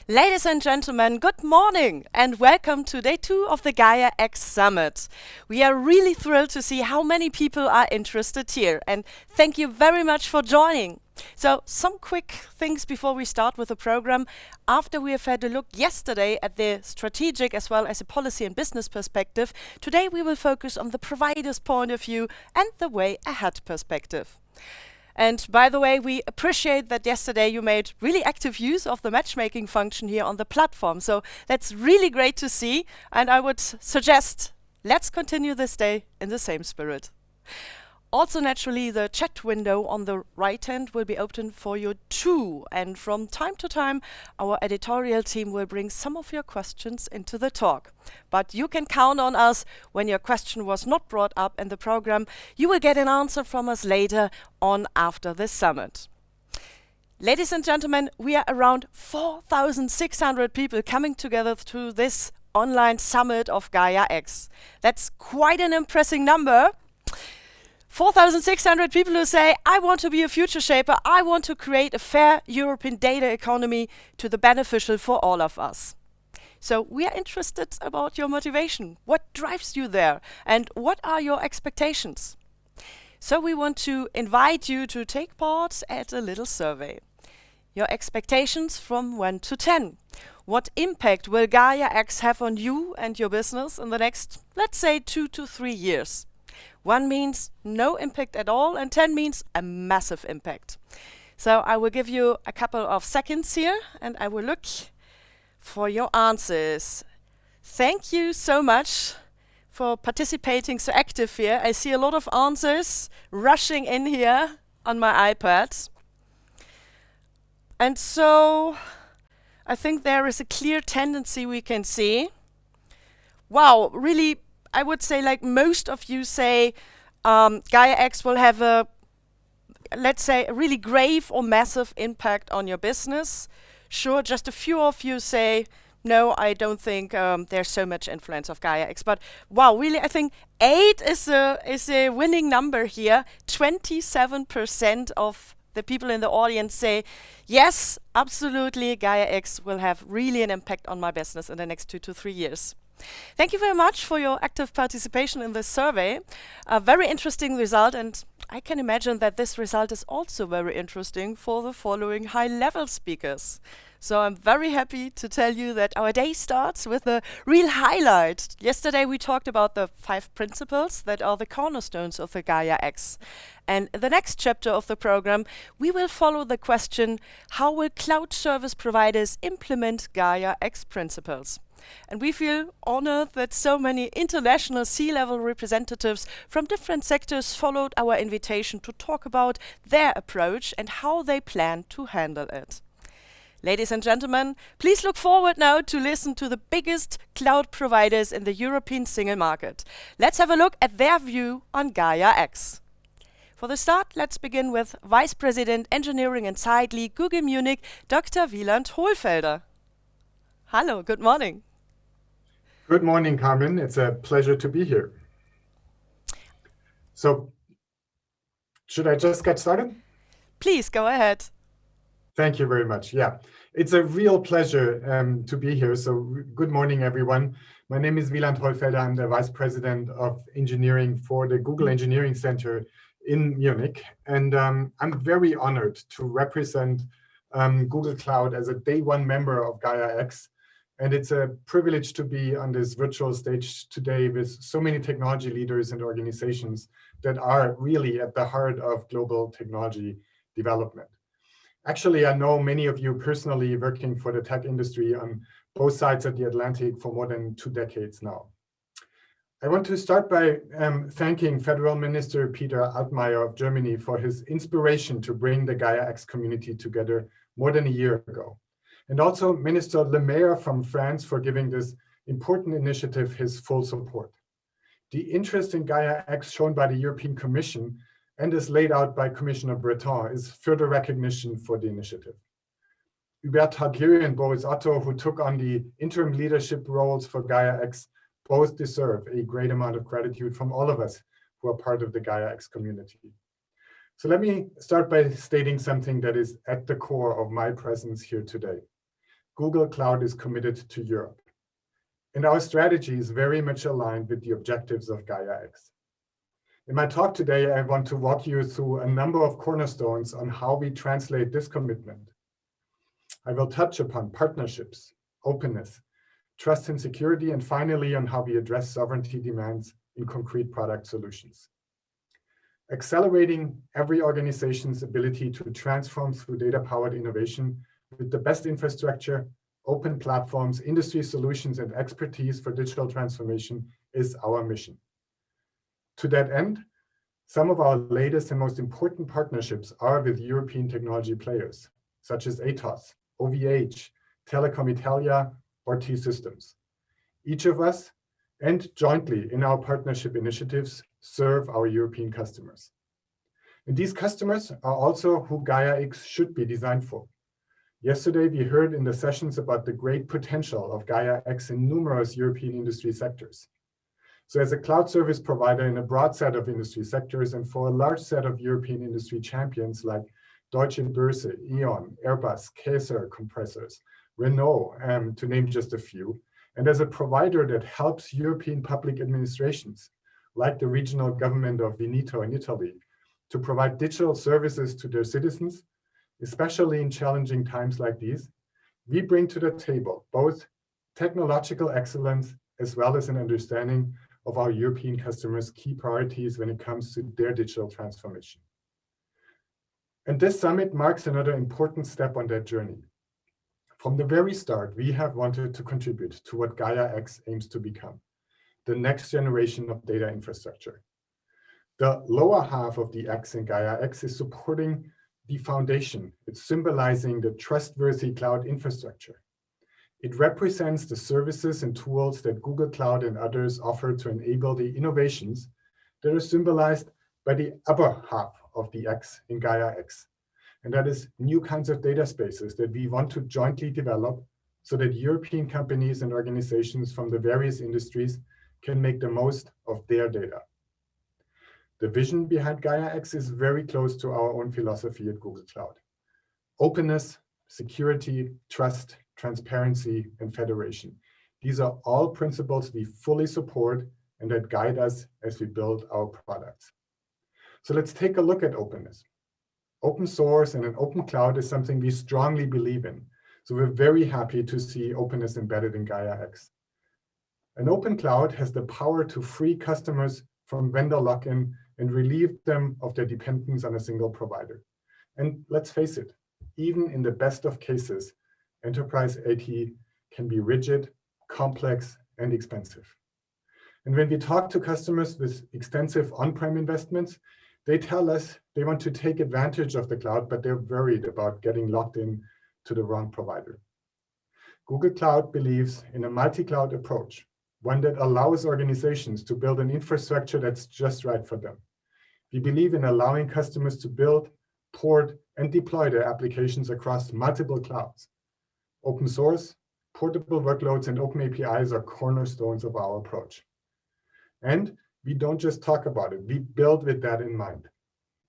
Ladies and gentlemen, good morning and welcome to day 2 of the Gaia-X Summit. We are really thrilled to see how many people are interested here, and thank you very much for joining. So, some quick things before we start with the program. After we have had a look yesterday at the strategic as well as a policy and business perspective, today we will focus on the provider's point of view and the way ahead perspective. And by the way, we appreciate that yesterday you made really active use of the matchmaking function here on the platform. So that's really great to see. And I would suggest let's continue this day in the same spirit. Also, naturally, the chat window on the right hand will be open for you too. And from time to time, our editorial team will bring some of your questions into the talk. But you can count on us when your question was not brought up in the program. You will get an answer from us later on after this summit. Ladies and gentlemen, we are around 4,600 people coming together to this online summit of Gaia-X. That's quite an impressive number. 4,600 people who say, I want to be a future shaper, I want to create a fair European data economy to the beneficial for all of us. So we are interested about your motivation. What drives you there? And what are your expectations? So we want to invite you to take part at a little survey. Your expectations from 1 to 10. What impact will Gaia-X have on you and your business in the next, let's say, 2 to 3 years? 1 means no impact at all, and 10 means a massive impact. So I will give you a couple of seconds here, and I will look for your answers. Thank you so much for participating so active here. I see a lot of answers rushing in here on my iPad. And so I think there is a clear tendency we can see. Wow, really, I would say like most of you say Gaia-X will have a, let's say, a really grave or massive impact on your business. Sure, just a few of you say, no, I don't think there's so much influence of Gaia-X. But wow, really, I think 8 is a winning number here. 27% of the people in the audience say, yes, absolutely, Gaia-X will have really an impact on my business in the next 2 to 3 years. Thank you very much for your active participation in this survey. A very interesting result, and I can imagine that this result is also very interesting for the following high-level speakers. So I'm very happy to tell you that our day starts with a real highlight. Yesterday we talked about the 5 principles that are the cornerstones of the Gaia-X. And in the next chapter of the program, we will follow the question, how will cloud service providers implement Gaia-X principles? And we feel honored that so many international C-level representatives from different sectors followed our invitation to talk about their approach and how they plan to handle it. Ladies and gentlemen, please look forward now to listen to the biggest cloud providers in the European single market. Let's have a look at their view on Gaia-X. For the start, let's begin with Vice President Engineering and Site Lead Google Munich, Dr. Milan Holfer. Hello, good morning. Good morning, Carmen. It's a pleasure to be here. So, should I just get started? Please, go ahead. Thank you very much. Yeah, it's a real pleasure to be here. So, good morning, everyone. My name is Milan Holfer. I'm the Vice President of Engineering for the Google Engineering Center in Munich. And I'm very honored to represent Google Cloud as a day 1 member of Gaia-X. And it's a privilege to be on this virtual stage today with so many technology leaders and organizations that are really at the heart of global technology development. Actually, I know many of you personally working for the tech industry on both sides of the Atlantic for more than 2 decades now. I want to start by thanking Federal Minister Peter Altmaier of Germany for his inspiration to bring the Gaia-X community together more than a year ago. And also Minister Le Maire from France for giving this important initiative his full support. The interest in Gaia-X shown by the European Commission and is laid out by Commissioner Breton is further recognition for the initiative. Hubert Hagier and Boris Otto, who took on the interim leadership roles for Gaia-X, both deserve a great amount of gratitude from all of us who are part of the Gaia-X community. So let me start by stating something that is at the core of my presence here today. Google Cloud is committed to Europe. And our strategy is very much aligned with the objectives of Gaia-X. In my talk today, I want to walk you through a number of cornerstones on how we translate this commitment. I will touch upon partnerships, openness, trust and security, and finally on how we address sovereignty demands in concrete product solutions. Accelerating every organization's ability to transform through data-powered innovation with the best infrastructure, open platforms, industry solutions, and expertise for digital transformation is our mission. To that end, some of our latest and most important partnerships are with European technology players, such as Atos, OVH, Telecom Italia, or T-Systems. Each of us, and jointly in our partnership initiatives, serve our European customers. And these customers are also who Gaia-X should be designed for. Yesterday, we heard in the sessions about the great potential of Gaia-X in numerous European industry sectors. So as a cloud service provider in a broad set of industry sectors and for a large set of European industry champions like Deutsche Börse, E.ON, Airbus, Kaeser Compressors, Renault, to name just a few, and as a provider that helps European public administrations, like the regional government of Veneto in Italy, to provide digital services to their citizens, especially in challenging times like these, we bring to the table both technological excellence as well as an understanding of our European customers' key priorities when it comes to their digital transformation. And this summit marks another important step on that journey. From the very start, we have wanted to contribute to what Gaia-X aims to become, the next generation of data infrastructure. The lower half of the X in Gaia-X is supporting the foundation. It's symbolizing the trustworthy cloud infrastructure. It represents the services and tools that Google Cloud and others offer to enable the innovations that are symbolized by the upper half of the X in Gaia-X. And that is new kinds of data spaces that we want to jointly develop so that European companies and organizations from the various industries can make the most of their data. The vision behind Gaia-X is very close to our own philosophy at Google Cloud. Openness, security, trust, transparency, and federation. These are all principles we fully support and that guide us as we build our products. So let's take a look at openness. Open source and an open cloud is something we strongly believe in. So we're very happy to see openness embedded in Gaia-X. An open cloud has the power to free customers from vendor lock-in and relieve them of their dependence on a single provider. And let's face it, even in the best of cases, enterprise IT can be rigid, complex, and expensive. And when we talk to customers with extensive on-prem investments, they tell us they want to take advantage of the cloud, but they're worried about getting locked in to the wrong provider. Google Cloud believes in a multi-cloud approach, one that allows organizations to build an infrastructure that's just right for them. We believe in allowing customers to build, port, and deploy their applications across multiple clouds. Open source, portable workloads, and open APIs are cornerstones of our approach. And we don't just talk about it, we build with that in mind.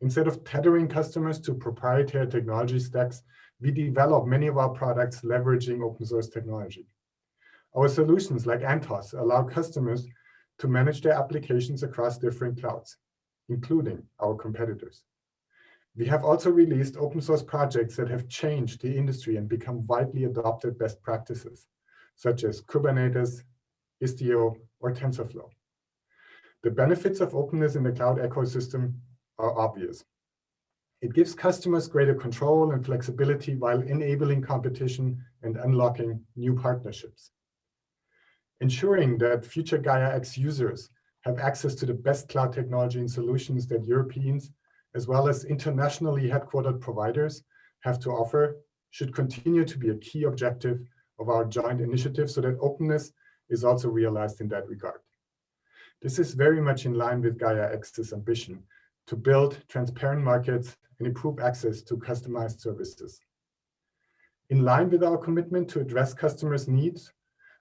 Instead of tethering customers to proprietary technology stacks, we develop many of our products leveraging open source technology. Our solutions like Antos allow customers to manage their applications across different clouds, including our competitors. We have also released open source projects that have changed the industry and become widely adopted best practices, such as Kubernetes, Istio, or TensorFlow. The benefits of openness in the cloud ecosystem are obvious. It gives customers greater control and flexibility while enabling competition and unlocking new partnerships. Ensuring that future Gaia-X users have access to the best cloud technology and solutions that Europeans, as well as internationally headquartered providers, have to offer should continue to be a key objective of our joint initiative so that openness is also realized in that regard. This is very much in line with Gaia-X's ambition to build transparent markets and improve access to customized services. In line with our commitment to address customers' needs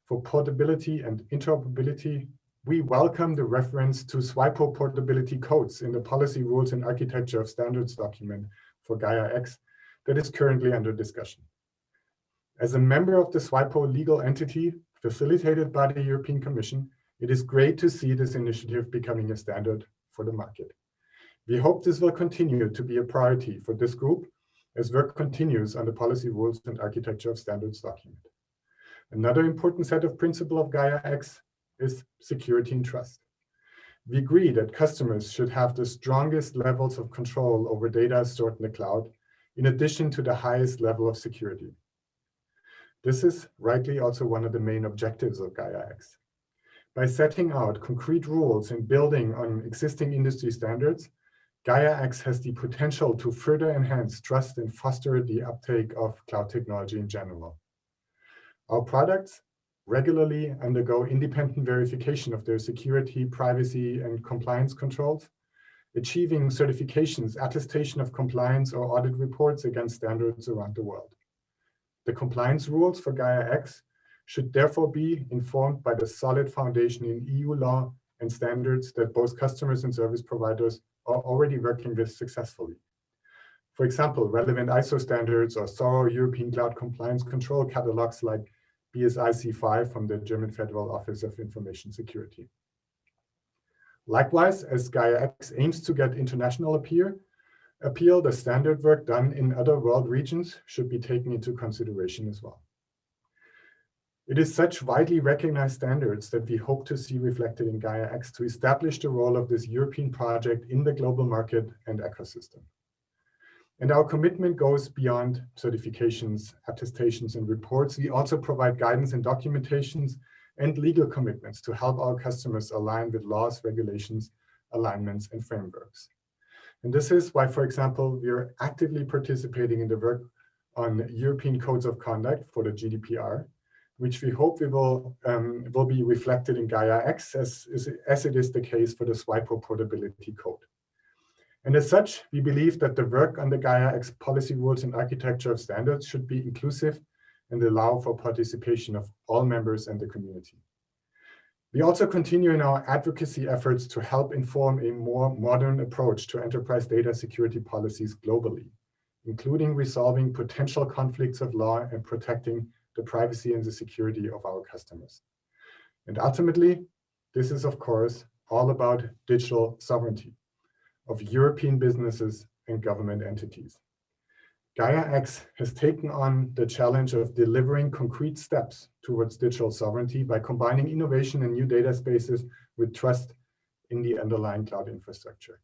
for portability and interoperability, we welcome the reference to SWIPO portability codes in the policy rules and architecture of standards document for Gaia-X that is currently under discussion. As a member of the SWIPO legal entity facilitated by the European Commission, it is great to see this initiative becoming a standard for the market. We hope this will continue to be a priority for this group as work continues on the policy rules and architecture of standards document. Another important set of principles of Gaia-X is security and trust. We agree that customers should have the strongest levels of control over data stored in the cloud, in addition to the highest level of security. This is rightly also one of the main objectives of Gaia-X. By setting out concrete rules and building on existing industry standards, Gaia-X has the potential to further enhance trust and foster the uptake of cloud technology in general. Our products regularly undergo independent verification of their security, privacy, and compliance controls, achieving certifications, attestation of compliance, or audit reports against standards around the world. The compliance rules for Gaia-X should therefore be informed by the solid foundation in EU law and standards that both customers and service providers are already working with successfully. For example, relevant ISO standards or thorough European Cloud Compliance Control catalogs like BSIC5 from the German Federal Office of Information Security. Likewise, as Gaia-X aims to get international appeal, the standard work done in other world regions should be taken into consideration as well. It is such widely recognized standards that we hope to see reflected in Gaia-X to establish the role of this European project in the global market and ecosystem. And our commitment goes beyond certifications, attestations, and reports. We also provide guidance and documentations and legal commitments to help our customers align with laws, regulations, alignments, and frameworks. And this is why, for example, we are actively participating in the work on European codes of conduct for the GDPR, which we hope will be reflected in Gaia-X as it is the case for the SWIPO portability code. And as such, we believe that the work on the Gaia-X policy rules and architecture of standards should be inclusive and allow for participation of all members and the community. We also continue in our advocacy efforts to help inform a more modern approach to enterprise data security policies globally, including resolving potential conflicts of law and protecting the privacy and the security of our customers. And ultimately, this is, of course, all about digital sovereignty of European businesses and government entities. Gaia-X has taken on the challenge of delivering concrete steps towards digital sovereignty by combining innovation and new data spaces with trust in the underlying cloud infrastructure.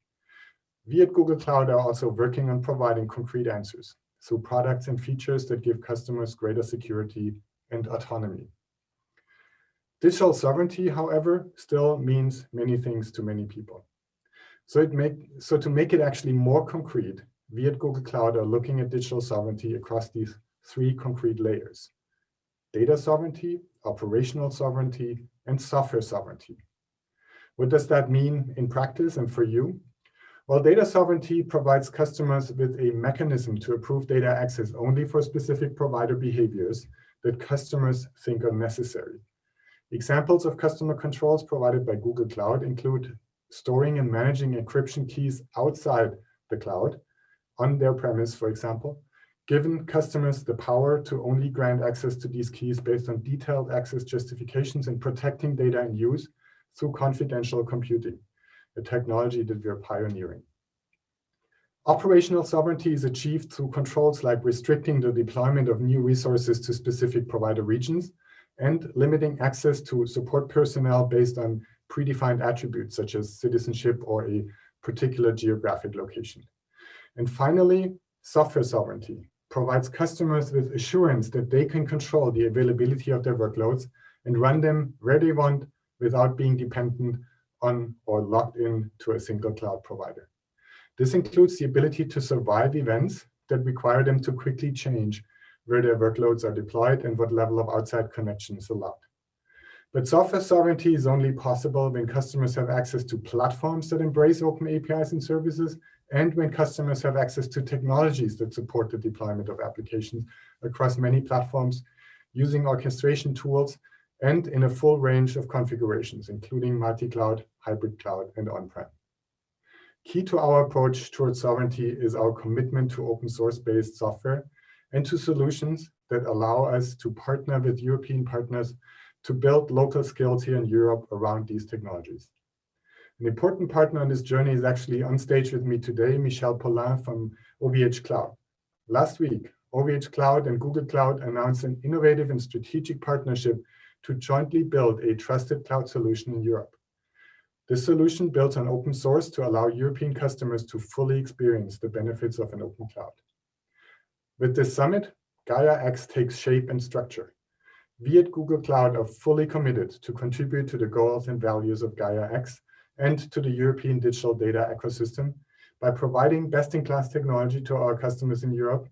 We at Google Cloud are also working on providing concrete answers through products and features that give customers greater security and autonomy. Digital sovereignty, however, still means many things to many people. So to make it actually more concrete, we at Google Cloud are looking at digital sovereignty across these three concrete layers: data sovereignty, operational sovereignty, and software sovereignty. What does that mean in practice and for you? Well, data sovereignty provides customers with a mechanism to approve data access only for specific provider behaviors that customers think are necessary. Examples of customer controls provided by Google Cloud include storing and managing encryption keys outside the cloud, on their premise, for example, giving customers the power to only grant access to these keys based on detailed access justifications, and protecting data in use through confidential computing, a technology that we're pioneering. Operational sovereignty is achieved through controls like restricting the deployment of new resources to specific provider regions and limiting access to support personnel based on predefined attributes such as citizenship or a particular geographic location. And finally, software sovereignty provides customers with assurance that they can control the availability of their workloads and run them where they want without being dependent on or locked in to a single cloud provider. This includes the ability to survive events that require them to quickly change where their workloads are deployed and what level of outside connection is allowed. But software sovereignty is only possible when customers have access to platforms that embrace open APIs and services, and when customers have access to technologies that support the deployment of applications across many platforms using orchestration tools and in a full range of configurations, including multi-cloud, hybrid cloud, and on-prem. Key to our approach towards sovereignty is our commitment to open source-based software and to solutions that allow us to partner with European partners to build local skills here in Europe around these technologies. An important partner on this journey is actually on stage with me today, Michel Paulin from OVH Cloud. Last week, OVH Cloud and Google Cloud announced an innovative and strategic partnership to jointly build a trusted cloud solution in Europe. This solution built on open source to allow European customers to fully experience the benefits of an open cloud. With this summit, Gaia-X takes shape and structure. We at Google Cloud are fully committed to contribute to the goals and values of Gaia-X and to the European digital data ecosystem by providing best-in-class technology to our customers in Europe,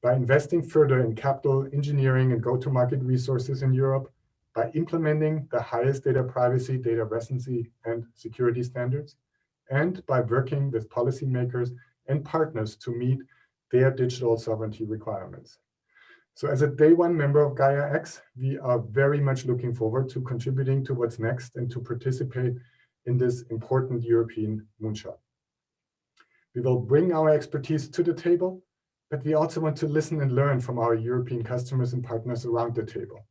by investing further in capital, engineering, and go-to-market resources in Europe, by implementing the highest data privacy, data residency, and security standards, and by working with policymakers and partners to meet their digital sovereignty requirements. So as a day one member of Gaia-X, we are very much looking forward to contributing to what's next and to participate in this important European moonshot. We will bring our expertise to the table, but we also want to listen and learn from our European customers and partners around the table.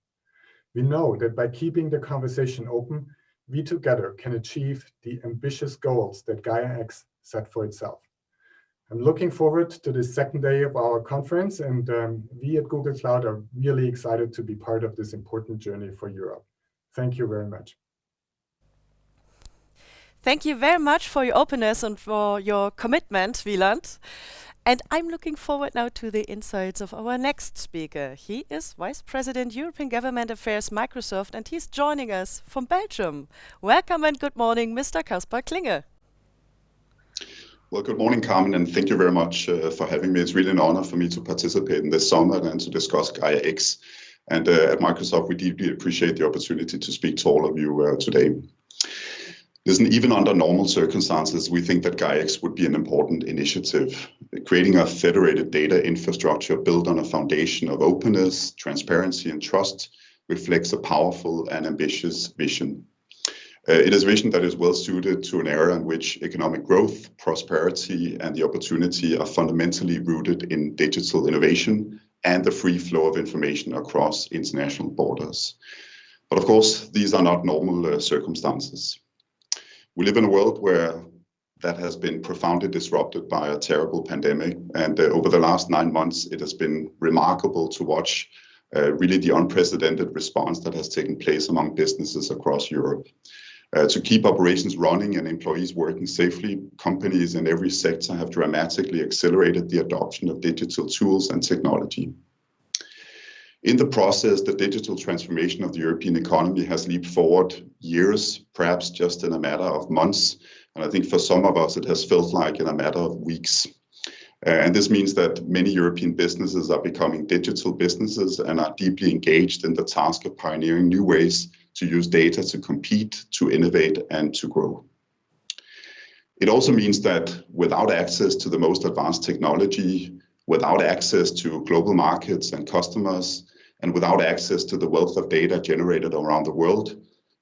We know that by keeping the conversation open, we together can achieve the ambitious goals that Gaia-X set for itself. I'm looking forward to the second day of our conference, and we at Google Cloud are really excited to be part of this important journey for Europe. Thank you very much. Thank you very much for your openness and for your commitment, Wieland. And I'm looking forward now to the insights of our next speaker. He is Vice President, European Government Affairs, Microsoft, and he's joining us from Belgium. Welcome and good morning, Mr. Caspar Klinge. Well, good morning, Carmen, and thank you very much for having me. It's really an honor for me to participate in this summit and to discuss Gaia-X. And at Microsoft, we deeply appreciate the opportunity to speak to all of you today. Listen, even under normal circumstances, we think that Gaia-X would be an important initiative. Creating a federated data infrastructure built on a foundation of openness, transparency, and trust reflects a powerful and ambitious vision. It is a vision that is well suited to an era in which economic growth, prosperity, and the opportunity are fundamentally rooted in digital innovation and the free flow of information across international borders. But of course, these are not normal circumstances. We live in a world where that has been profoundly disrupted by a terrible pandemic. And over the last 9 months, it has been remarkable to watch really the unprecedented response that has taken place among businesses across Europe. To keep operations running and employees working safely, companies in every sector have dramatically accelerated the adoption of digital tools and technology. In the process, the digital transformation of the European economy has leaped forward years, perhaps just in a matter of months. And I think for some of us, it has felt like in a matter of weeks. And this means that many European businesses are becoming digital businesses and are deeply engaged in the task of pioneering new ways to use data to compete, to innovate, and to grow. It also means that without access to the most advanced technology, without access to global markets and customers, and without access to the wealth of data generated around the world,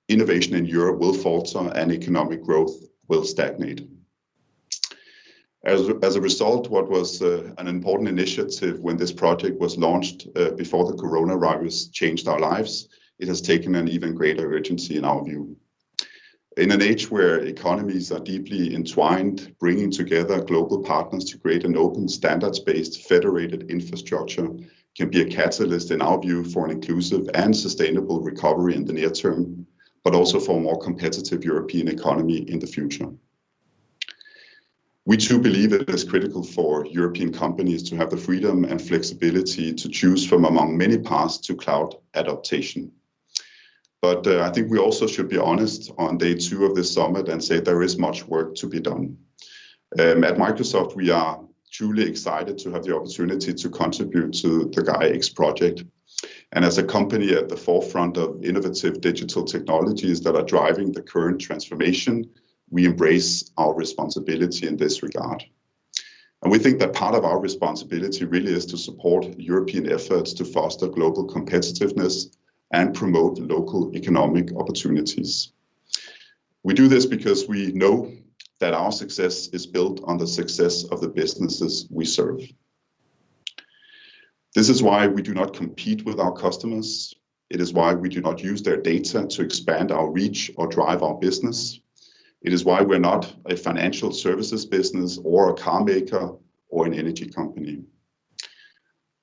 innovation in Europe will falter and economic growth will stagnate. As a result, what was an important initiative when this project was launched before the coronavirus changed our lives, it has taken an even greater urgency in our view. In an age where economies are deeply entwined, bringing together global partners to create an open, standards-based, federated infrastructure can be a catalyst, in our view, for an inclusive and sustainable recovery in the near term, but also for a more competitive European economy in the future. We too believe it is critical for European companies to have the freedom and flexibility to choose from among many paths to cloud adaptation. But I think we also should be honest on day 2 of this summit and say there is much work to be done. At Microsoft, we are truly excited to have the opportunity to contribute to the Gaia-X project. And as a company at the forefront of innovative digital technologies that are driving the current transformation, we embrace our responsibility in this regard. And we think that part of our responsibility really is to support European efforts to foster global competitiveness and promote local economic opportunities. We do this because we know that our success is built on the success of the businesses we serve. This is why we do not compete with our customers. It is why we do not use their data to expand our reach or drive our business. It is why we're not a financial services business or a car maker or an energy company.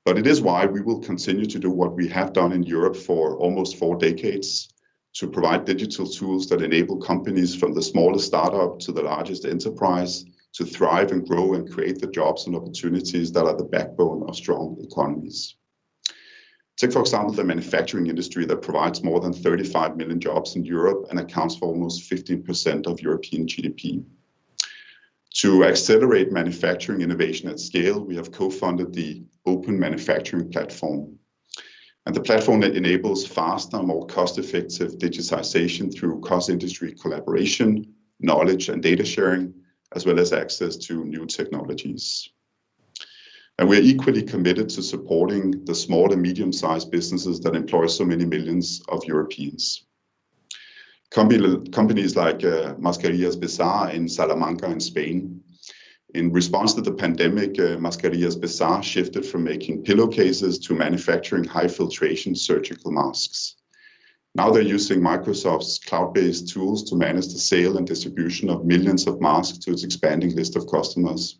But it is why we will continue to do what we have done in Europe for almost 4 decades, to provide digital tools that enable companies from the smallest startup to the largest enterprise to thrive and grow and create the jobs and opportunities that are the backbone of strong economies. Take, for example, the manufacturing industry that provides more than 35 million jobs in Europe and accounts for almost 15% of European GDP. To accelerate manufacturing innovation at scale, we have co-funded the Open Manufacturing Platform. And the platform that enables faster, more cost-effective digitization through cross-industry collaboration, knowledge and data sharing, as well as access to new technologies. And we're equally committed to supporting the small and medium-sized businesses that employ so many millions of Europeans. Companies like Mascarillas Besar in Salamanca in Spain. In response to the pandemic, Mascarillas Besar shifted from making pillowcases to manufacturing high-filtration surgical masks. Now they're using Microsoft's cloud-based tools to manage the sale and distribution of millions of masks to its expanding list of customers.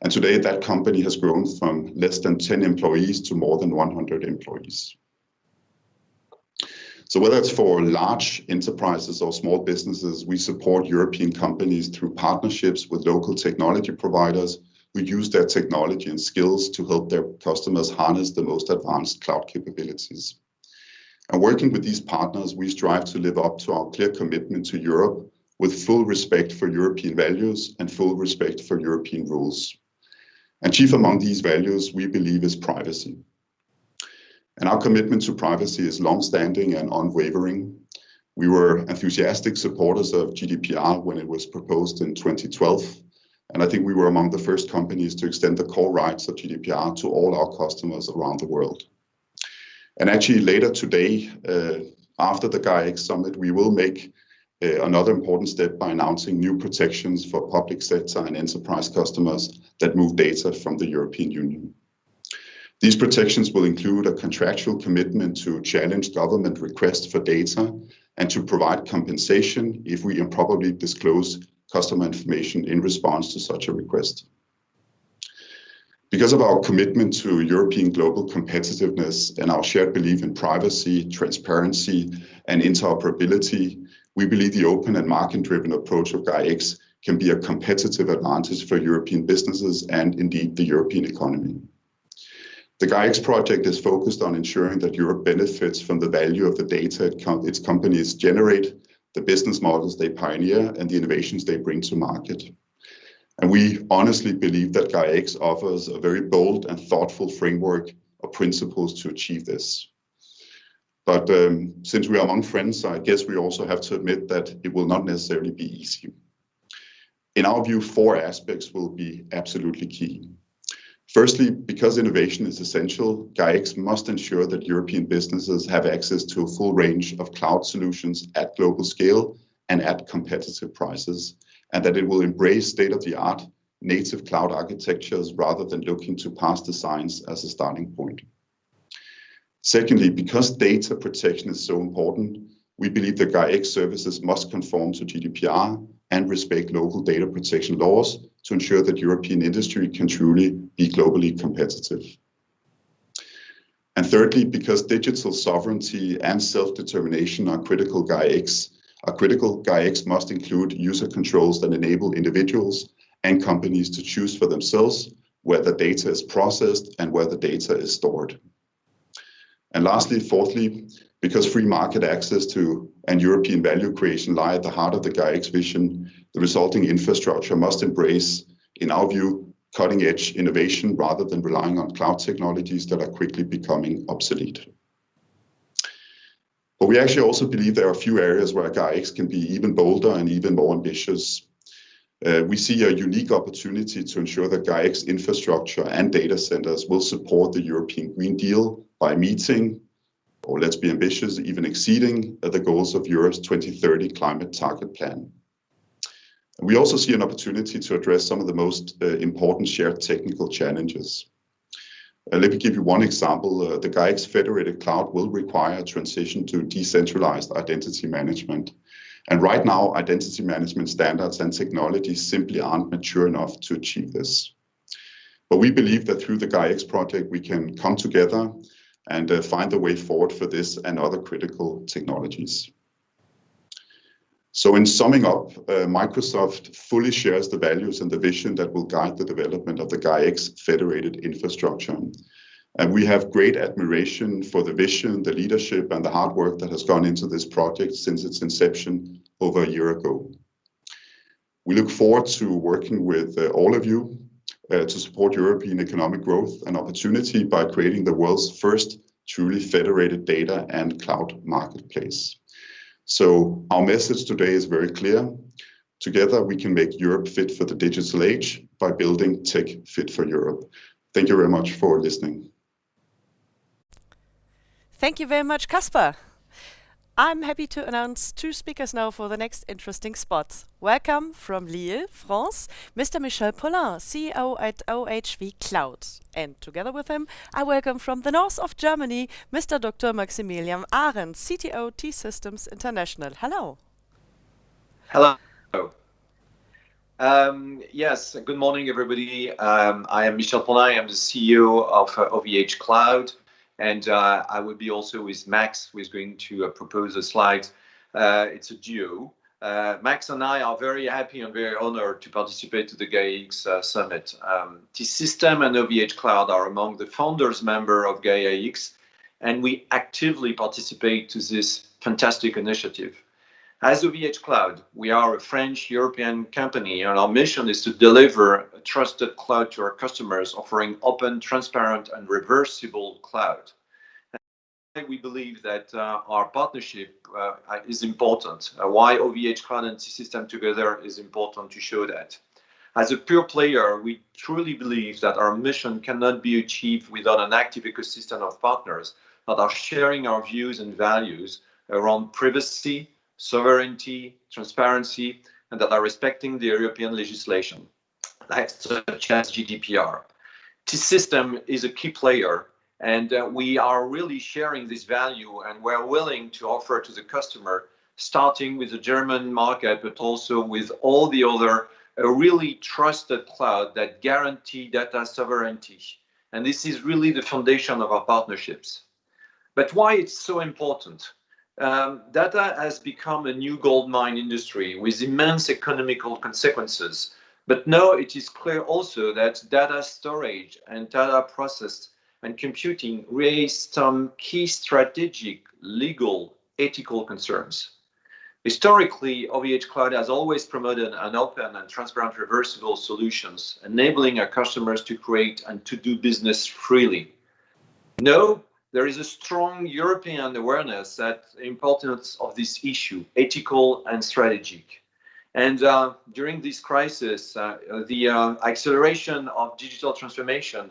And today that company has grown from less than 10 employees to more than 100 employees. So whether it's for large enterprises or small businesses, we support European companies through partnerships with local technology providers who use their technology and skills to help their customers harness the most advanced cloud capabilities. And working with these partners, we strive to live up to our clear commitment to Europe with full respect for European values and full respect for European rules. And chief among these values, we believe, is privacy. And our commitment to privacy is long-standing and unwavering. We were enthusiastic supporters of GDPR when it was proposed in 2012. And I think we were among the first companies to extend the core rights of GDPR to all our customers around the world. And actually later today, after the Gaia-X Summit, we will make another important step by announcing new protections for public sector and enterprise customers that move data from the European Union. These protections will include a contractual commitment to challenge government requests for data and to provide compensation if we improperly disclose customer information in response to such a request. Because of our commitment to European global competitiveness and our shared belief in privacy, transparency, and interoperability, we believe the open and market-driven approach of Gaia-X can be a competitive advantage for European businesses and indeed the European economy. The Gaia-X project is focused on ensuring that Europe benefits from the value of the data its companies generate, the business models they pioneer, and the innovations they bring to market. And we honestly believe that Gaia-X offers a very bold and thoughtful framework of principles to achieve this. But since we are among friends, I guess we also have to admit that it will not necessarily be easy. In our view, 4 aspects will be absolutely key. Firstly, because innovation is essential, Gaia-X must ensure that European businesses have access to a full range of cloud solutions at global scale and at competitive prices, and that it will embrace state-of-the-art native cloud architectures rather than looking to past designs as a starting point. Secondly, because data protection is so important, we believe that Gaia-X services must conform to GDPR and respect local data protection laws to ensure that European industry can truly be globally competitive. And thirdly, because digital sovereignty and self-determination are critical, Gaia-X must include user controls that enable individuals and companies to choose for themselves where the data is processed and where the data is stored. And lastly, fourthly, because free market access to and European value creation lie at the heart of the Gaia-X vision, the resulting infrastructure must embrace, in our view, cutting-edge innovation rather than relying on cloud technologies that are quickly becoming obsolete. But we actually also believe there are a few areas where Gaia-X can be even bolder and even more ambitious. We see a unique opportunity to ensure that Gaia-X infrastructure and data centers will support the European Green Deal by meeting, or let's be ambitious, even exceeding the goals of Europe's 2030 climate target plan. We also see an opportunity to address some of the most important shared technical challenges. Let me give you one example. The Gaia-X federated cloud will require a transition to decentralized identity management. And right now, identity management standards and technologies simply aren't mature enough to achieve this. But we believe that through the Gaia-X project, we can come together and find a way forward for this and other critical technologies. So in summing up, Microsoft fully shares the values and the vision that will guide the development of the Gaia-X federated infrastructure. And we have great admiration for the vision, the leadership, and the hard work that has gone into this project since its inception over a year ago. We look forward to working with all of you to support European economic growth and opportunity by creating the world's first truly federated data and cloud marketplace. So our message today is very clear. Together, we can make Europe fit for the digital age by building tech fit for Europe. Thank you very much for listening. Thank you very much, Kasper. I'm happy to announce two speakers now for the next interesting spots. Welcome from Lille, France, Mr. Michel Paulin, CEO at OHV Cloud. And together with him, I welcome from the north of Germany, Mr. Dr. Maximilian Arendt, CTO T-Systems International. Hello. Hello. Yes, good morning, everybody. I am Michel Paulin. I'm the CEO of OVH Cloud. And I will be also with Max, who is going to propose the slides. It's a duo. Max and I are very happy and very honored to participate to the Gaia-X Summit. T-System and OVH Cloud are among the founders member of Gaia-X, and we actively participate to this fantastic initiative. As OVH Cloud, we are a French European company, and our mission is to deliver a trusted cloud to our customers, offering open, transparent, and reversible cloud. And we believe that our partnership is important. Why OVH Cloud and T-System together is important to show that. As a pure player, we truly believe that our mission cannot be achieved without an active ecosystem of partners that are sharing our views and values around privacy, sovereignty, transparency, and that are respecting the European legislation, like such as GDPR. T-System is a key player, and we are really sharing this value, and we're willing to offer to the customer, starting with the German market, but also with all the other really trusted cloud that guarantee data sovereignty. And this is really the foundation of our partnerships. But why it's so important? Data has become a new gold mine industry with immense economical consequences. But now it is clear also that data storage and data process and computing raise some key strategic, legal, ethical concerns. Historically, OVH Cloud has always promoted an open and transparent reversible solutions, enabling our customers to create and to do business freely. Now, there is a strong European awareness that the importance of this issue, ethical and strategic. And during this crisis, the acceleration of digital transformation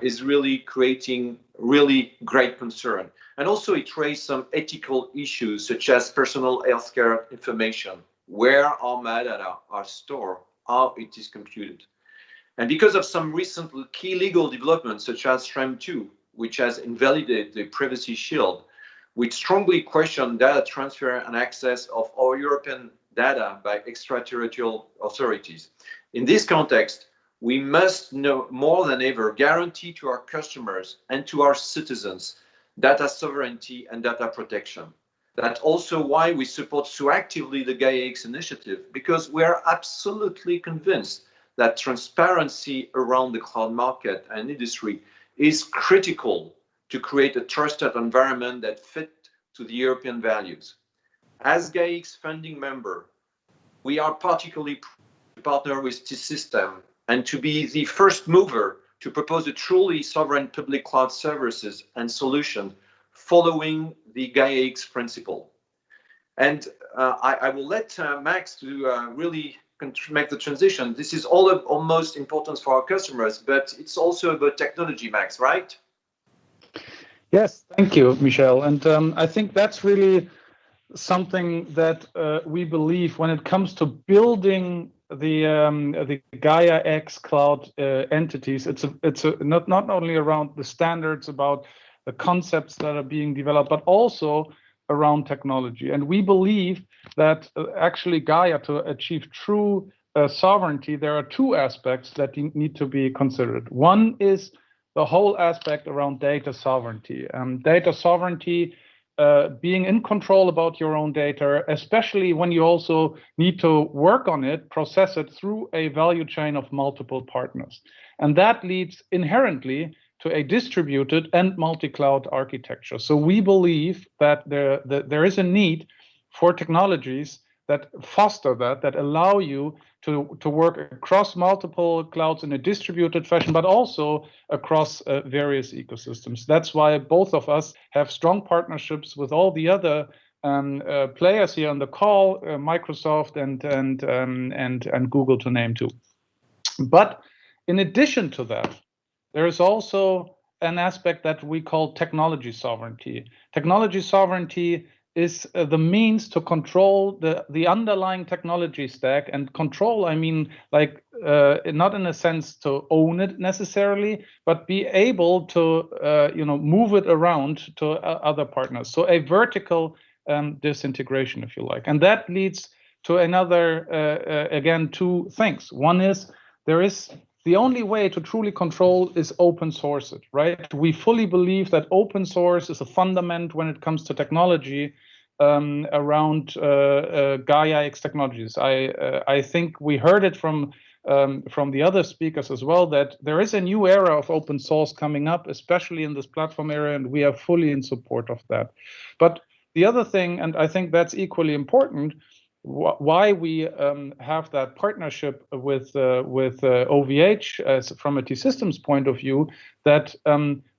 is really creating really great concern. And also it raised some ethical issues such as personal healthcare information, where our metadata are stored, how it is computed. And because of some recent key legal developments such as SREM 2, which has invalidated the privacy shield, we strongly question data transfer and access of our European data by extraterritorial authorities. In this context, we must know more than ever guarantee to our customers and to our citizens data sovereignty and data protection. That's also why we support so actively the Gaia-X initiative, because we are absolutely convinced that transparency around the cloud market and industry is critical to create a trusted environment that fit to the European values. As Gaia-X funding member, we are particularly to partner with T-System and to be the first mover to propose a truly sovereign public cloud services and solution following the Gaia-X principle. And I will let Max to really make the transition. This is all of almost importance for our customers, but it's also about technology, Max, right? Yes, thank you, Michel. And I think that's really something that we believe when it comes to building the Gaia-X cloud entities, it's not only around the standards, about the concepts that are being developed, but also around technology. And we believe that actually Gaia, to achieve true sovereignty, there are two aspects that need to be considered. One is the whole aspect around data sovereignty. Data sovereignty, being in control about your own data, especially when you also need to work on it, process it through a value chain of multiple partners. And that leads inherently to a distributed and multi-cloud architecture. So we believe that there is a need for technologies that foster that allow you to work across multiple clouds in a distributed fashion, but also across various ecosystems. That's why both of us have strong partnerships with all the other players here on the call, Microsoft and Google, to name two. But in addition to that, there is also an aspect that we call technology sovereignty. Technology sovereignty is the means to control the underlying technology stack. And control, I mean, like not in a sense to own it necessarily, but be able to move it around to other partners. So a vertical disintegration, if you like. And that leads to another, again, two things. One is the only way to truly control is open source it, right? We fully believe that open source is a fundament when it comes to technology around Gaia-X technologies. I think we heard it from the other speakers as well, that there is a new era of open source coming up, especially in this platform area, and we are fully in support of that. But the other thing, and I think that's equally important, why we have that partnership with OVH as from a T-Systems point of view, that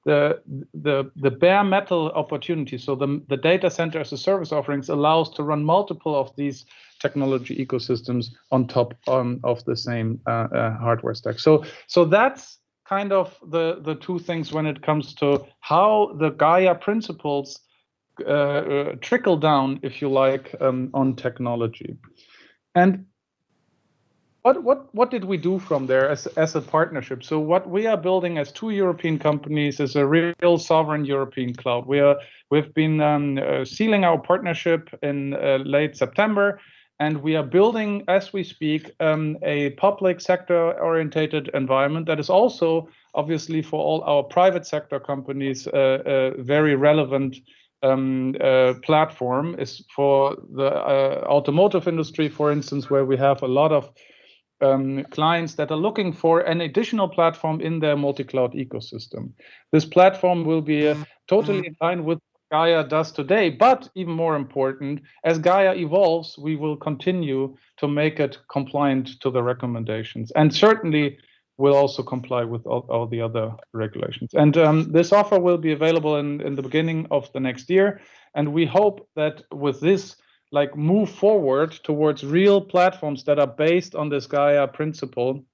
the bare metal opportunity, so the data center as a service offerings, allows to run multiple of these technology ecosystems on top of the same hardware stack. So that's kind of the two things when it comes to how the Gaia principles trickle down, if you like, on technology. And what did we do from there as a partnership? So what we are building as two European companies is a real sovereign European cloud. We've been sealing our partnership in late September, and we are building, as we speak, a public sector orientated environment that is also obviously for all our private sector companies very relevant platform. Is for the automotive industry, for instance, where we have a lot of clients that are looking for an additional platform in their multi-cloud ecosystem. This platform will be totally in line with what Gaia does today, but even more important, as Gaia evolves, we will continue to make it compliant to the recommendations, and certainly will also comply with all the other regulations. And this offer will be available in the beginning of the next year. And we hope that with this, like, move forward towards real platforms that are based on this Gaia principle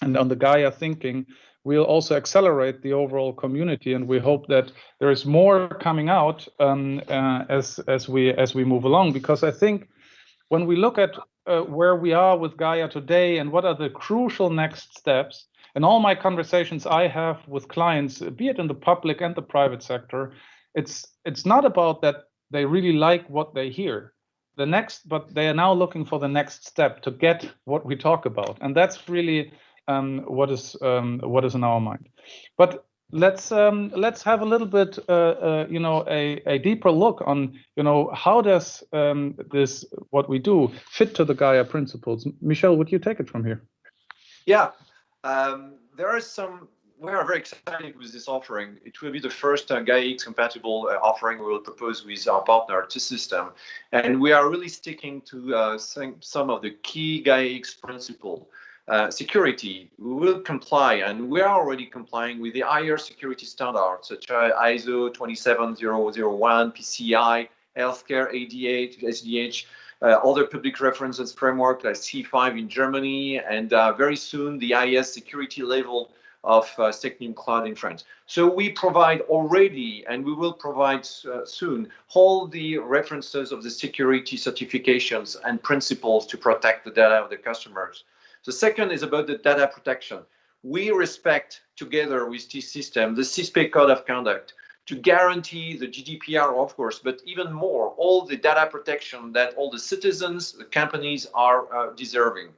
and on the Gaia thinking, we'll also accelerate the overall community. And we hope that there is more coming out as we move along, because I think when we look at where we are with Gaia today and what are the crucial next steps, in all my conversations I have with clients, be it in the public and the private sector, it's not about that they really like what they hear. But they are now looking for the next step to get what we talk about, and that's really what is in our mind. But let's have a little bit, a deeper look on, how does this, what we do, fit to the Gaia principles. Michel, would you take it from here? Yeah, we are very excited with this offering. It will be the first Gaia-X compatible offering we will propose with our partner T-Systems, and we are really sticking to some of the key Gaia-X principles. Security, we will comply, and we are already complying with the higher security standards such as ISO 27001, PCI, healthcare, ADA, SDH, other public references framework like C5 in Germany, and very soon the IS security level of Technium Cloud in France. So we provide already, and we will provide soon, all the references of the security certifications and principles to protect the data of the customers. The second is about the data protection. We respect, together with T-System, the CISPE Code of Conduct to guarantee the GDPR, of course, but even more, all the data protection that all the citizens, the companies are deserving.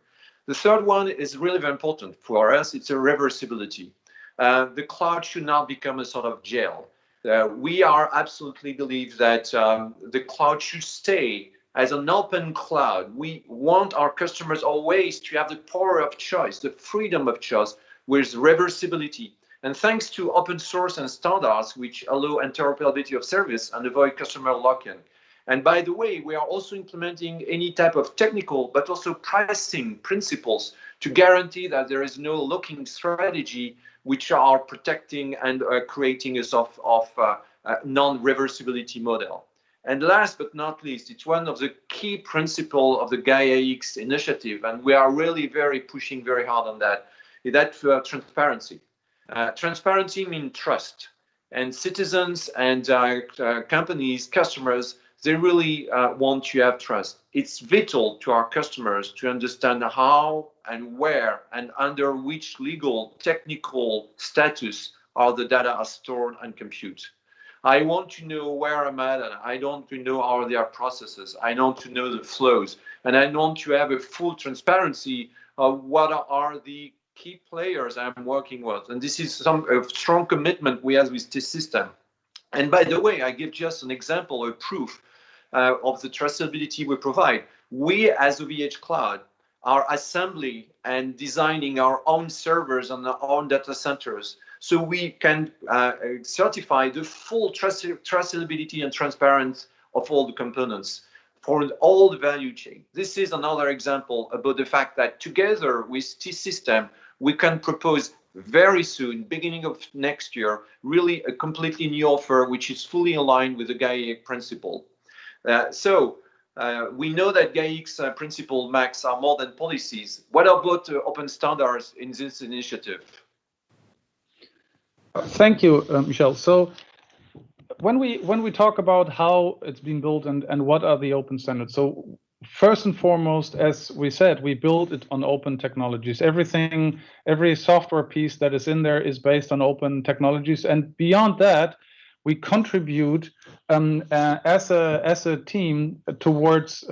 The third one is really very important for us. It's a reversibility. The cloud should not become a sort of jail. We are absolutely believe that the cloud should stay as an open cloud. We want our customers always to have the power of choice, the freedom of choice with reversibility. And thanks to open source and standards, which allow interoperability of service and avoid customer lock-in. And by the way, we are also implementing any type of technical, but also pricing principles to guarantee that there is no locking strategy, which are protecting and creating a sort of non-reversibility model. And last but not least, it's one of the key principles of the Gaia-X initiative, and we are really pushing very hard on that, is that transparency. Transparency means trust, and citizens and companies, customers, they really want to have trust. It's vital to our customers to understand how and where and under which legal, technical status are the data are stored and compute. I want to know where I'm at, and I want to know how there are processes. I want to know the flows, and I want to have a full transparency of what are the key players I'm working with. And this is a strong commitment we have with this system. And by the way, I give just an example, a proof of the traceability we provide. We as OVH Cloud are assembling and designing our own servers and our own data centers, so we can certify the full traceability and transparency of all the components for all the value chain. This is another example about the fact that together with T-System, we can propose very soon, beginning of next year, really a completely new offer, which is fully aligned with the Gaia-X principle. We know that Gaia-X principle, Max, are more than policies. What about open standards in this initiative? Thank you, Michel. So when we talk about how it's been built and what are the open standards, so first and foremost, as we said, we build it on open technologies. Every software piece that is in there is based on open technologies, and beyond that, we contribute as a team towards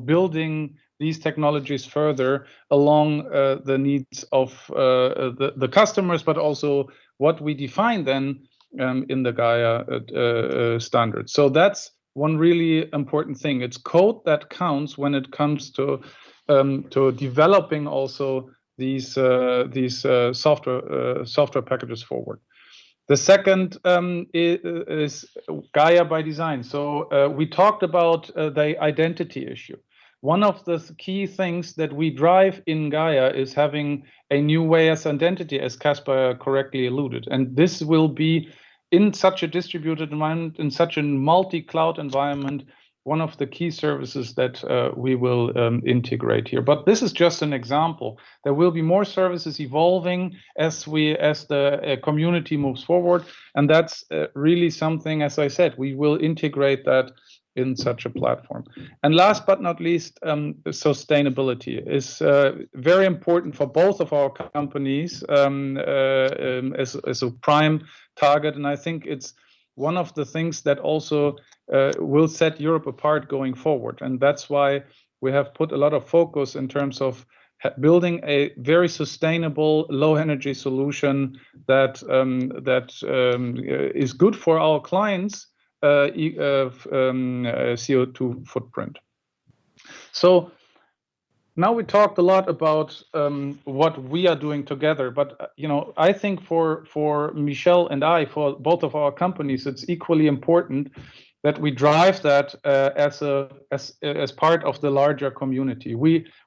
building these technologies further along the needs of the customers, but also what we define then in the Gaia standards. So that's one really important thing. It's code that counts when it comes to developing also these software packages forward. The second is Gaia by design. So we talked about the identity issue. One of the key things that we drive in Gaia is having a new way as identity, as Caspar correctly alluded. And this will be in such a distributed environment, in such a multi-cloud environment, one of the key services that we will integrate here. But this is just an example. There will be more services evolving as the community moves forward. And that's really something, as I said, we will integrate that in such a platform. And last but not least, sustainability is very important for both of our companies as a prime target. And I think it's one of the things that also will set Europe apart going forward. And that's why we have put a lot of focus in terms of building a very sustainable low energy solution that is good for our clients' CO2 footprint. So now we talked a lot about what we are doing together, but I think for Michel and I, for both of our companies, it's equally important that we drive that as part of the larger community.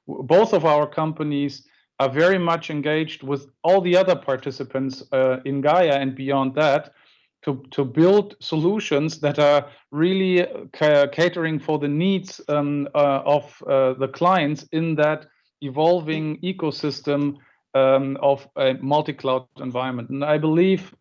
Both of our companies are very much engaged with all the other participants in Gaia and beyond that to build solutions that are really catering for the needs of the clients in that evolving ecosystem of a multi-cloud environment. And I believe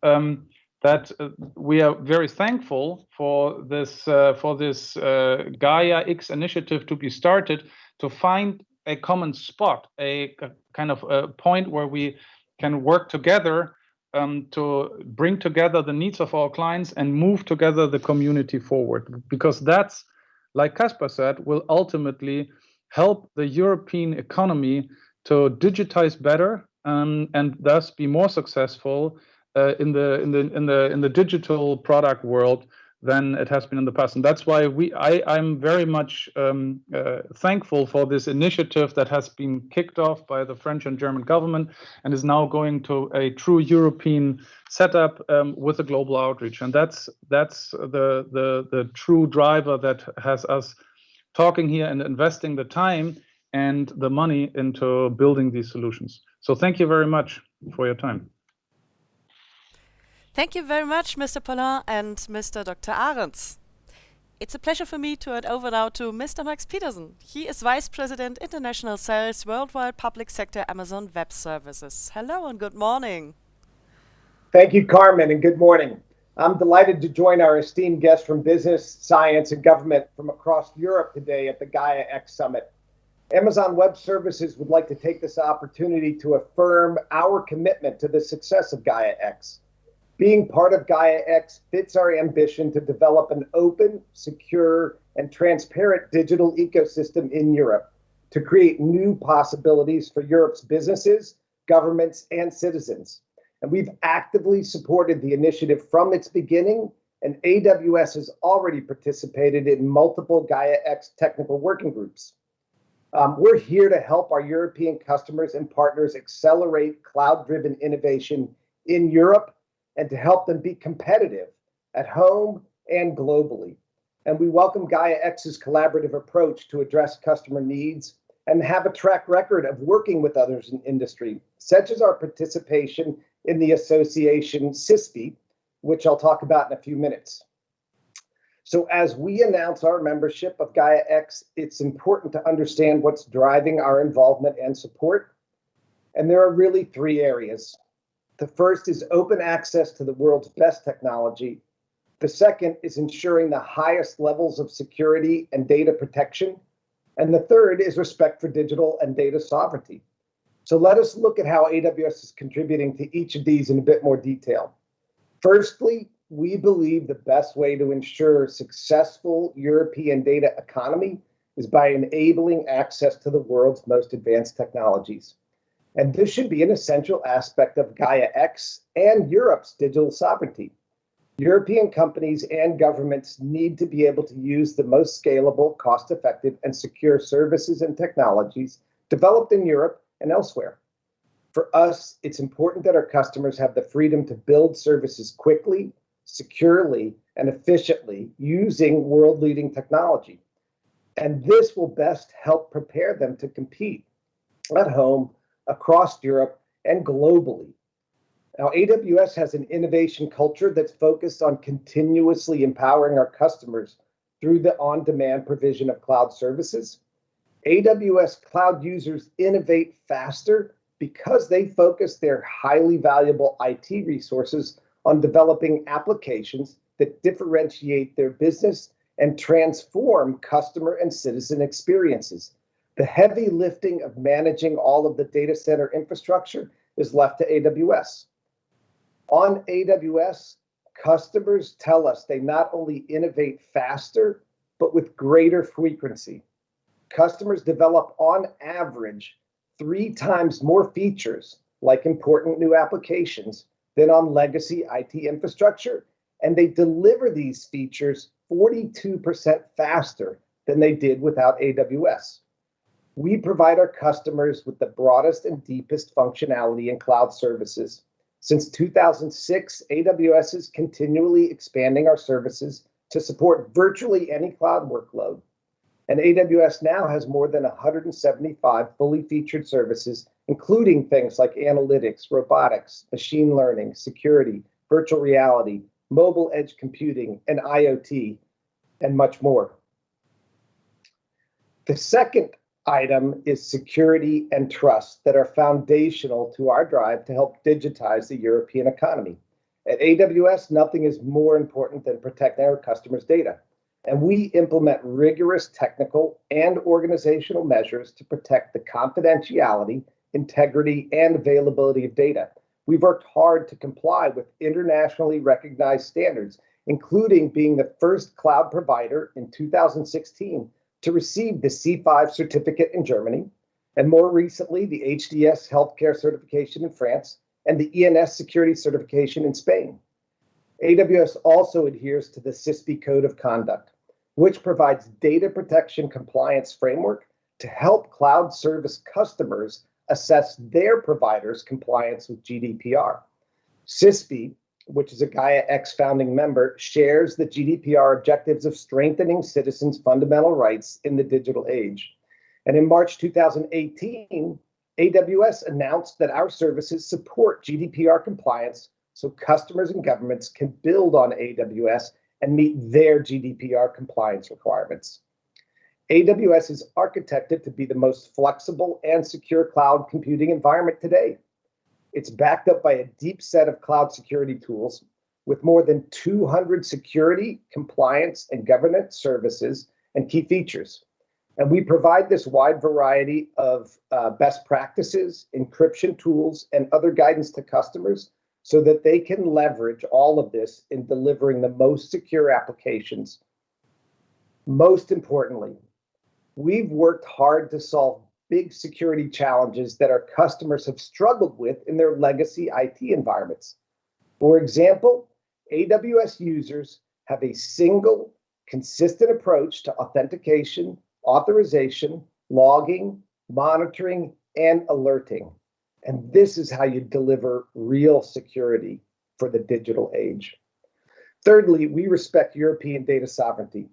that we are very thankful for this Gaia-X initiative to be started, to find a common spot, a kind of a point where we can work together to bring together the needs of our clients and move together the community forward. Because that's, like Caspar said, will ultimately help the European economy to digitize better and thus be more successful in the digital product world than it has been in the past. And that's why I'm very much thankful for this initiative that has been kicked off by the French and German government and is now going to a true European setup with a global outreach. And that's the true driver that has us talking here and investing the time and the money into building these solutions. So thank you very much for your time. Thank you very much, Mr. Paulin and Mr. Dr. Ahrens. It's a pleasure for me to hand over now to Mr. Max Peterson. He is Vice President International Sales, Worldwide Public Sector, Amazon Web Services. Hello and good morning. Thank you, Carmen, and good morning. I'm delighted to join our esteemed guests from business, science, and government from across Europe today at the Gaia-X Summit. Amazon Web Services would like to take this opportunity to affirm our commitment to the success of Gaia-X. Being part of Gaia-X fits our ambition to develop an open, secure, and transparent digital ecosystem in Europe to create new possibilities for Europe's businesses, governments, and citizens. And we've actively supported the initiative from its beginning, and AWS has already participated in multiple Gaia-X technical working groups. We're here to help our European customers and partners accelerate cloud-driven innovation in Europe and to help them be competitive at home and globally. And we welcome Gaia-X's collaborative approach to address customer needs and have a track record of working with others in industry, such as our participation in the association CISPI, which I'll talk about in a few minutes. So as we announce our membership of Gaia-X, it's important to understand what's driving our involvement and support. And there are really three areas. The first is open access to the world's best technology. The second is ensuring the highest levels of security and data protection. And the third is respect for digital and data sovereignty. So let us look at how AWS is contributing to each of these in a bit more detail. Firstly, we believe the best way to ensure successful European data economy is by enabling access to the world's most advanced technologies. And this should be an essential aspect of Gaia-X and Europe's digital sovereignty. European companies and governments need to be able to use the most scalable, cost-effective, and secure services and technologies developed in Europe and elsewhere. For us, it's important that our customers have the freedom to build services quickly, securely, and efficiently using world-leading technology. And this will best help prepare them to compete at home, across Europe, and globally. Now, AWS has an innovation culture that's focused on continuously empowering our customers through the on-demand provision of cloud services. AWS cloud users innovate faster because they focus their highly valuable IT resources on developing applications that differentiate their business and transform customer and citizen experiences. The heavy lifting of managing all of the data center infrastructure is left to AWS. On AWS, customers tell us they not only innovate faster, but with greater frequency. Customers develop on average 3 times more features, like important new applications, than on legacy IT infrastructure, and they deliver these features 42% faster than they did without AWS. We provide our customers with the broadest and deepest functionality in cloud services. Since 2006, AWS is continually expanding our services to support virtually any cloud workload. And AWS now has more than 175 fully featured services, including things like analytics, robotics, machine learning, security, virtual reality, mobile edge computing, and IoT, and much more. The second item is security and trust that are foundational to our drive to help digitize the European economy. At AWS, nothing is more important than protecting our customers' data. And we implement rigorous technical and organizational measures to protect the confidentiality, integrity, and availability of data. We've worked hard to comply with internationally recognized standards, including being the first cloud provider in 2016 to receive the C5 certificate in Germany, and more recently, the HDS healthcare certification in France and the ENS security certification in Spain. AWS also adheres to the CISP Code of Conduct, which provides data protection compliance framework to help cloud service customers assess their providers' compliance with GDPR. CISP, which is a Gaia-X founding member, shares the GDPR objectives of strengthening citizens' fundamental rights in the digital age. And in March 2018, AWS announced that our services support GDPR compliance so customers and governments can build on AWS and meet their GDPR compliance requirements. AWS is architected to be the most flexible and secure cloud computing environment today. It's backed up by a deep set of cloud security tools with more than 200 security, compliance, and governance services and key features. And we provide this wide variety of best practices, encryption tools, and other guidance to customers so that they can leverage all of this in delivering the most secure applications. Most importantly, we've worked hard to solve big security challenges that our customers have struggled with in their legacy IT environments. For example, AWS users have a single, consistent approach to authentication, authorization, logging, monitoring, and alerting. And this is how you deliver real security for the digital age. Thirdly, we respect European data sovereignty.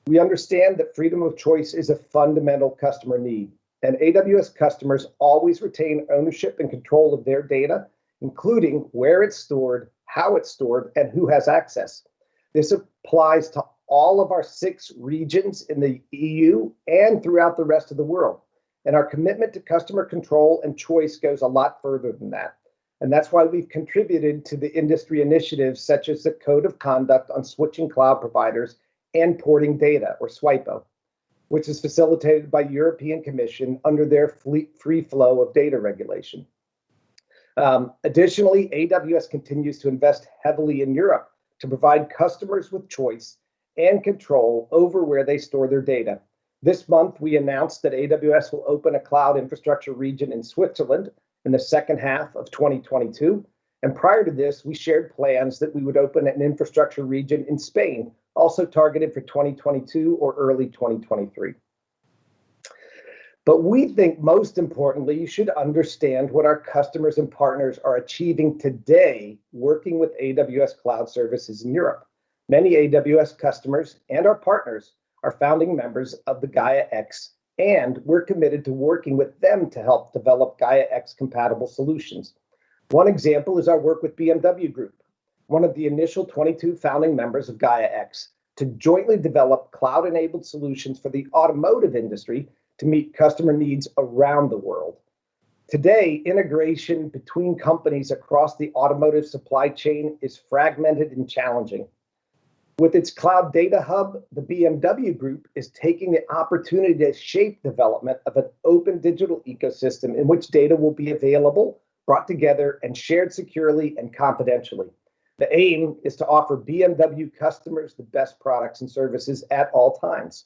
We understand that freedom of choice is a fundamental customer need, and AWS customers always retain ownership and control of their data, including where it's stored, how it's stored, and who has access. This applies to all of our 6 regions in the EU and throughout the rest of the world. And our commitment to customer control and choice goes a lot further than that. And that's why we've contributed to the industry initiatives such as the Code of Conduct on switching cloud providers and porting data, or SWIPO, which is facilitated by European Commission under their free flow of data regulation. Additionally, AWS continues to invest heavily in Europe to provide customers with choice and control over where they store their data. This month, we announced that AWS will open a cloud infrastructure region in Switzerland in the second half of 2022. And prior to this, we shared plans that we would open an infrastructure region in Spain, also targeted for 2022 or early 2023. But we think most importantly, you should understand what our customers and partners are achieving today working with AWS cloud services in Europe. Many AWS customers and our partners are founding members of the Gaia-X, and we're committed to working with them to help develop Gaia-X compatible solutions. One example is our work with BMW Group, one of the initial 22 founding members of Gaia-X, to jointly develop cloud-enabled solutions for the automotive industry to meet customer needs around the world. Today, integration between companies across the automotive supply chain is fragmented and challenging. With its cloud data hub, the BMW Group is taking the opportunity to shape development of an open digital ecosystem in which data will be available, brought together, and shared securely and confidentially. The aim is to offer BMW customers the best products and services at all times.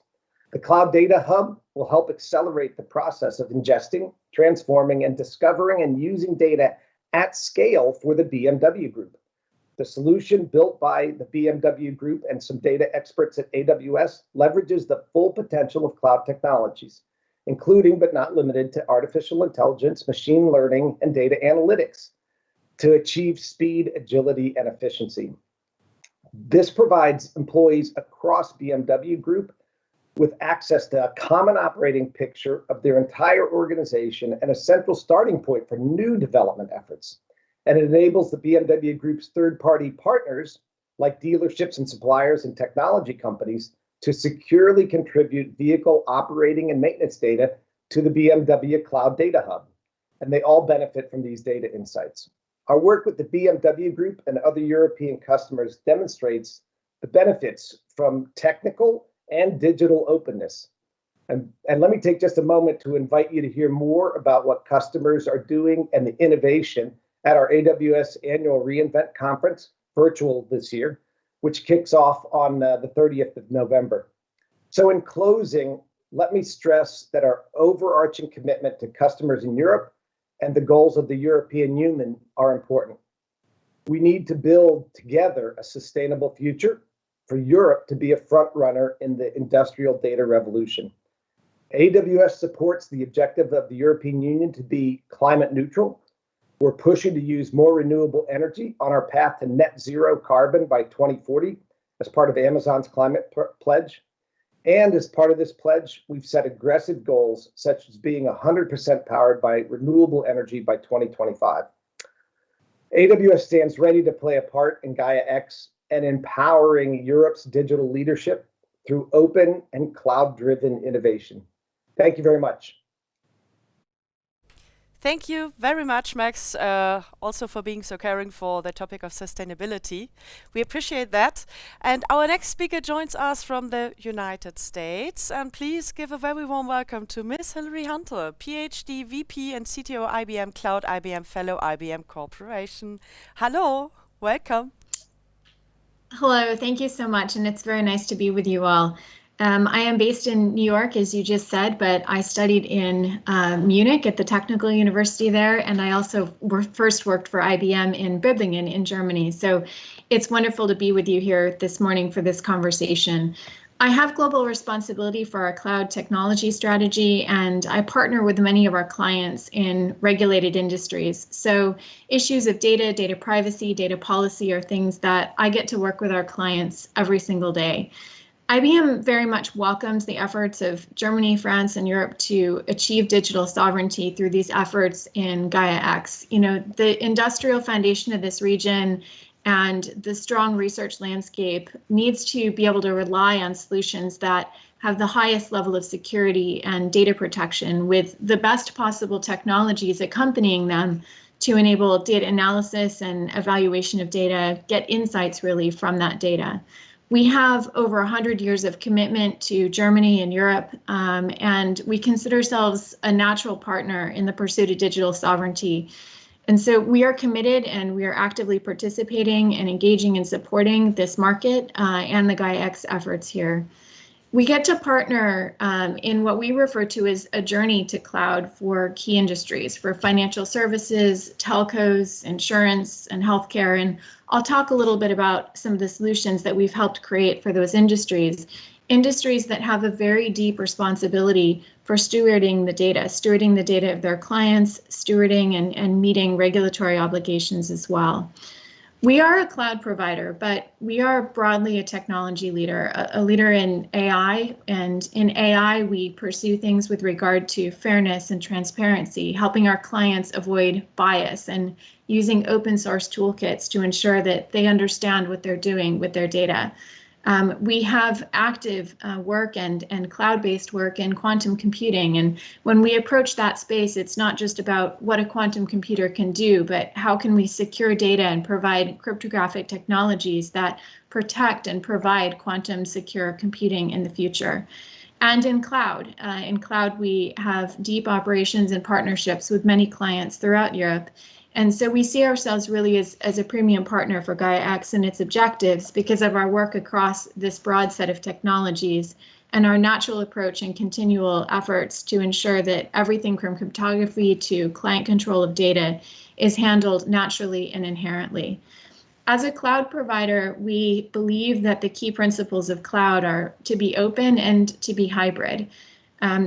The Cloud Data Hub will help accelerate the process of ingesting, transforming, and discovering and using data at scale for the BMW Group. The solution built by the BMW Group and some data experts at AWS leverages the full potential of cloud technologies, including but not limited to artificial intelligence, machine learning, and data analytics to achieve speed, agility, and efficiency. This provides employees across BMW Group with access to a common operating picture of their entire organization and a central starting point for new development efforts. And it enables the BMW Group's third-party partners, like dealerships and suppliers and technology companies, to securely contribute vehicle operating and maintenance data to the BMW Cloud Data Hub, and they all benefit from these data insights. Our work with the BMW Group and other European customers demonstrates the benefits from technical and digital openness. And let me take just a moment to invite you to hear more about what customers are doing and the innovation at our AWS annual reInvent conference, virtual this year, which kicks off on the 30th of November. So in closing, let me stress that our overarching commitment to customers in Europe and the goals of the European Union are important. We need to build together a sustainable future for Europe to be a front runner in the industrial data revolution. AWS supports the objective of the European Union to be climate neutral. We're pushing to use more renewable energy on our path to net zero carbon by 2040 as part of Amazon's climate pledge. And as part of this pledge, we've set aggressive goals, such as being 100% powered by renewable energy by 2025. AWS stands ready to play a part in Gaia-X and empowering Europe's digital leadership through open and cloud-driven innovation. Thank you very much. Thank you very much, Max, also for being so caring for the topic of sustainability. We appreciate that. And our next speaker joins us from the United States. And please give a very warm welcome to Ms. Hilary Hunter, PhD, VP and CTO IBM Cloud, IBM Fellow, IBM Corporation. Hello, welcome. Hello, thank you so much. And it's very nice to be with you all. I am based in New York, as you just said, but I studied in Munich at the Technical University there, and I also first worked for IBM in Böblingen in Germany. So it's wonderful to be with you here this morning for this conversation. I have global responsibility for our cloud technology strategy, and I partner with many of our clients in regulated industries. So issues of data, data privacy, data policy are things that I get to work with our clients every single day. IBM very much welcomes the efforts of Germany, France, and Europe to achieve digital sovereignty through these efforts in Gaia-X. You know, the industrial foundation of this region and the strong research landscape needs to be able to rely on solutions that have the highest level of security and data protection with the best possible technologies accompanying them to enable data analysis and evaluation of data, get insights really from that data. We have over 100 years of commitment to Germany and Europe, and we consider ourselves a natural partner in the pursuit of digital sovereignty. And so we are committed and we are actively participating and engaging and supporting this market and the Gaia-X efforts here. We get to partner in what we refer to as a journey to cloud for key industries, for financial services, telcos, insurance, and healthcare. And I'll talk a little bit about some of the solutions that we've helped create for those industries that have a very deep responsibility for stewarding the data of their clients, stewarding and meeting regulatory obligations as well. We are a cloud provider, but we are broadly a technology leader, a leader in AI. And in AI, we pursue things with regard to fairness and transparency, helping our clients avoid bias and using open source toolkits to ensure that they understand what they're doing with their data. We have active work and cloud-based work in quantum computing. And when we approach that space, it's not just about what a quantum computer can do, but how can we secure data and provide cryptographic technologies that protect and provide quantum secure computing in the future. And in cloud, we have deep operations and partnerships with many clients throughout Europe. And so we see ourselves really as a premium partner for Gaia-X and its objectives because of our work across this broad set of technologies and our natural approach and continual efforts to ensure that everything from cryptography to client control of data is handled naturally and inherently. As a cloud provider, we believe that the key principles of cloud are to be open and to be hybrid.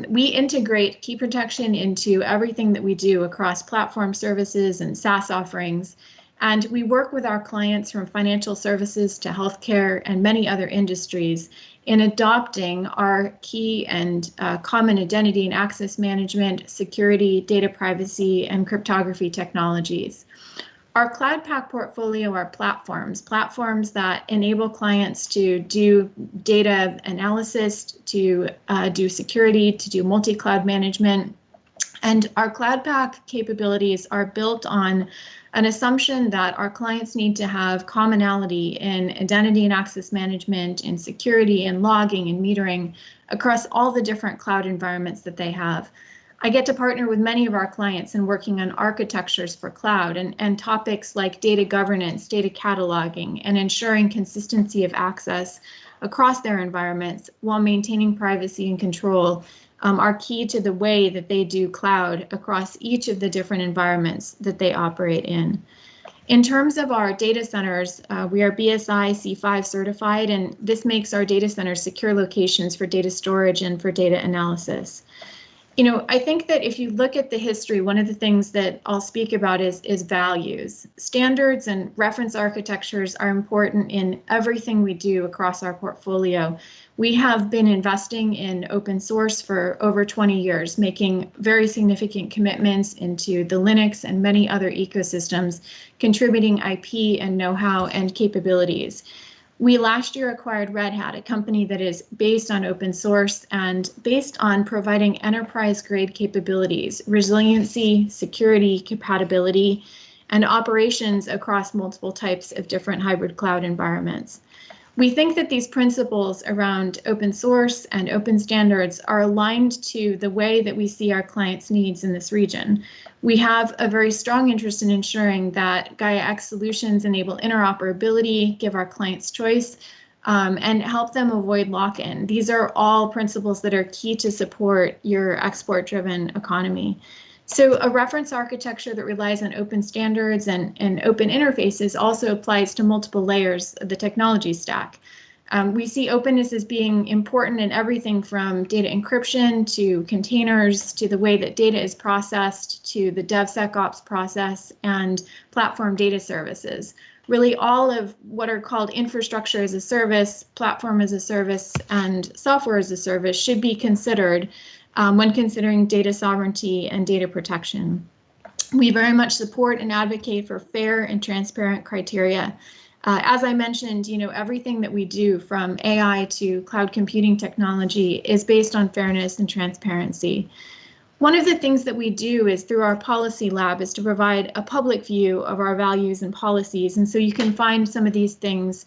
We integrate key protection into everything that we do across platform services and SaaS offerings. And we work with our clients from financial services to healthcare and many other industries in adopting our key and common identity and access management, security, data privacy, and cryptography technologies. Our Cloud Pak portfolio are platforms that enable clients to do data analysis, to do security, to do multi-cloud management. And our Cloud Pak capabilities are built on an assumption that our clients need to have commonality in identity and access management, in security and logging and metering across all the different cloud environments that they have. I get to partner with many of our clients in working on architectures for cloud and topics like data governance, data cataloging, and ensuring consistency of access across their environments while maintaining privacy and control are key to the way that they do cloud across each of the different environments that they operate in. In terms of our data centers, we are BSI C5 certified, and this makes our data centers secure locations for data storage and for data analysis. You know, I think that if you look at the history, one of the things that I'll speak about is values. Standards and reference architectures are important in everything we do across our portfolio. We have been investing in open source for over 20 years, making very significant commitments into the Linux and many other ecosystems, contributing IP and know-how and capabilities. We last year acquired Red Hat, a company that is based on open source and based on providing enterprise-grade capabilities, resiliency, security, compatibility, and operations across multiple types of different hybrid cloud environments. We think that these principles around open source and open standards are aligned to the way that we see our clients' needs in this region. We have a very strong interest in ensuring that Gaia-X solutions enable interoperability, give our clients choice, and help them avoid lock-in. These are all principles that are key to support your export-driven economy. So a reference architecture that relies on open standards and open interfaces also applies to multiple layers of the technology stack. We see openness as being important in everything from data encryption to containers to the way that data is processed to the DevSecOps process and platform data services. Really all of what are called infrastructure as a service, platform as a service, and software as a service should be considered when considering data sovereignty and data protection. We very much support and advocate for fair and transparent criteria. As I mentioned, you know, everything that we do from AI to cloud computing technology is based on fairness and transparency. One of the things that we do is through our policy lab is to provide a public view of our values and policies. And so you can find some of these things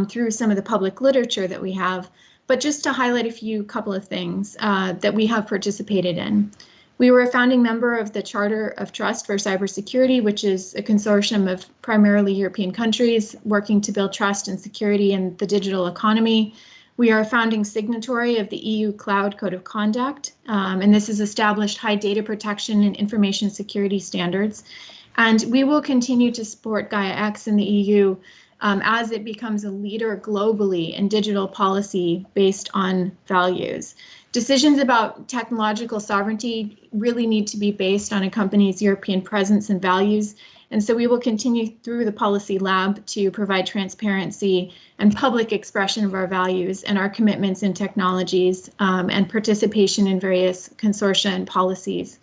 through some of the public literature that we have. But just to highlight a couple of things that we have participated in. We were a founding member of the Charter of Trust for Cybersecurity, which is a consortium of primarily European countries working to build trust and security in the digital economy. We are a founding signatory of the EU Cloud Code of Conduct, and this has established high data protection and information security standards. And we will continue to support Gaia-X in the EU as it becomes a leader globally in digital policy based on values. Decisions about technological sovereignty really need to be based on a company's European presence and values. And so we will continue through the policy lab to provide transparency and public expression of our values and our commitments in technologies and participation in various consortia and policies.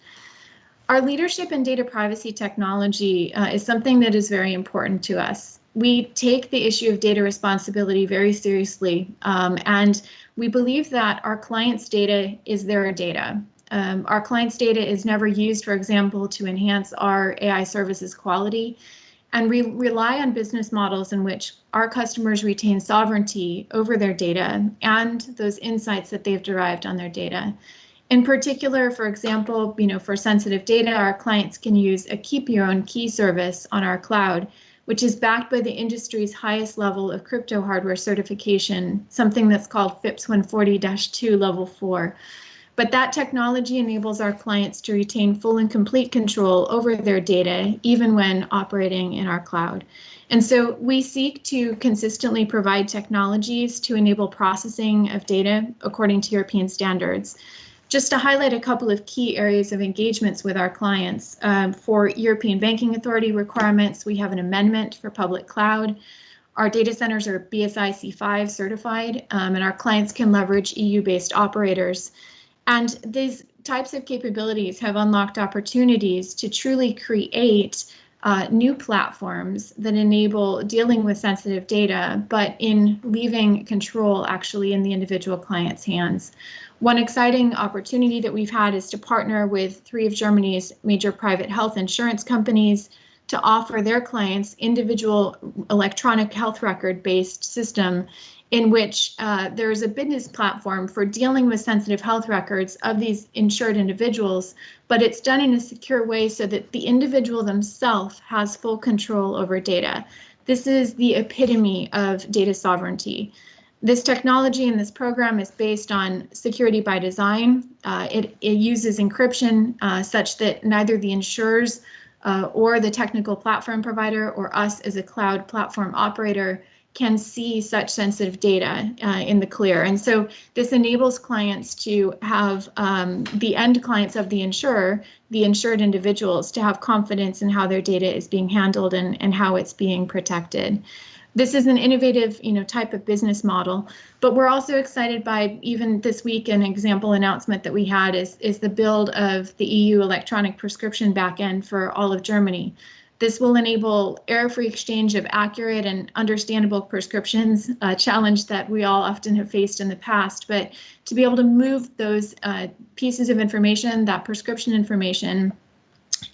Our leadership in data privacy technology is something that is very important to us. We take the issue of data responsibility very seriously, and we believe that our clients' data is their data. Our clients' data is never used, for example, to enhance our AI services quality, and we rely on business models in which our customers retain sovereignty over their data and those insights that they've derived on their data. In particular, for example, for sensitive data, our clients can use a keep your own key service on our cloud, which is backed by the industry's highest level of crypto hardware certification, something that's called FIPS 140-2 level 4. But that technology enables our clients to retain full and complete control over their data, even when operating in our cloud. And so we seek to consistently provide technologies to enable processing of data according to European standards. Just to highlight a couple of key areas of engagements with our clients, for European Banking Authority requirements, we have an amendment for public cloud. Our data centers are BSI C5 certified, and our clients can leverage EU-based operators. And these types of capabilities have unlocked opportunities to truly create new platforms that enable dealing with sensitive data, but in leaving control actually in the individual client's hands. One exciting opportunity that we've had is to partner with 3 of Germany's major private health insurance companies to offer their clients individual electronic health record-based system in which there is a business platform for dealing with sensitive health records of these insured individuals, but it's done in a secure way so that the individual themselves has full control over data. This is the epitome of data sovereignty. This technology and this program is based on security by design. It uses encryption such that neither the insurers or the technical platform provider or us as a cloud platform operator can see such sensitive data in the clear. And so this enables clients to have the end clients of the insurer, the insured individuals, to have confidence in how their data is being handled and how it's being protected. This is an innovative, type of business model, but we're also excited by even this week an example announcement that we had is the build of the EU electronic prescription backend for all of Germany. This will enable error-free exchange of accurate and understandable prescriptions, a challenge that we all often have faced in the past, but to be able to move those pieces of information, that prescription information,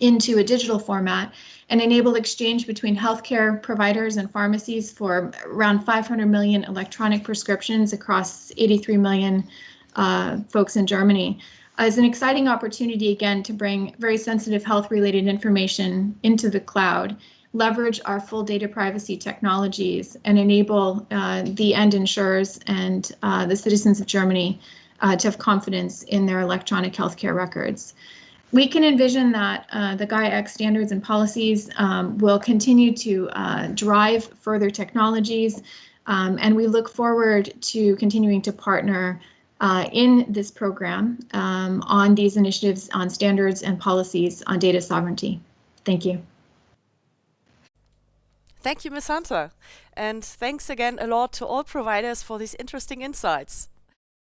into a digital format and enable exchange between healthcare providers and pharmacies for around 500 million electronic prescriptions across 83 million folks in Germany. Is an exciting opportunity, again, to bring very sensitive health-related information into the cloud, leverage our full data privacy technologies, and enable the end insurers and the citizens of Germany to have confidence in their electronic healthcare records. We can envision that the Gaia-X standards and policies will continue to drive further technologies, and we look forward to continuing to partner in this program on these initiatives on standards and policies on data sovereignty. Thank you. Thank you, Ms. Hunter. And thanks again a lot to all providers for these interesting insights.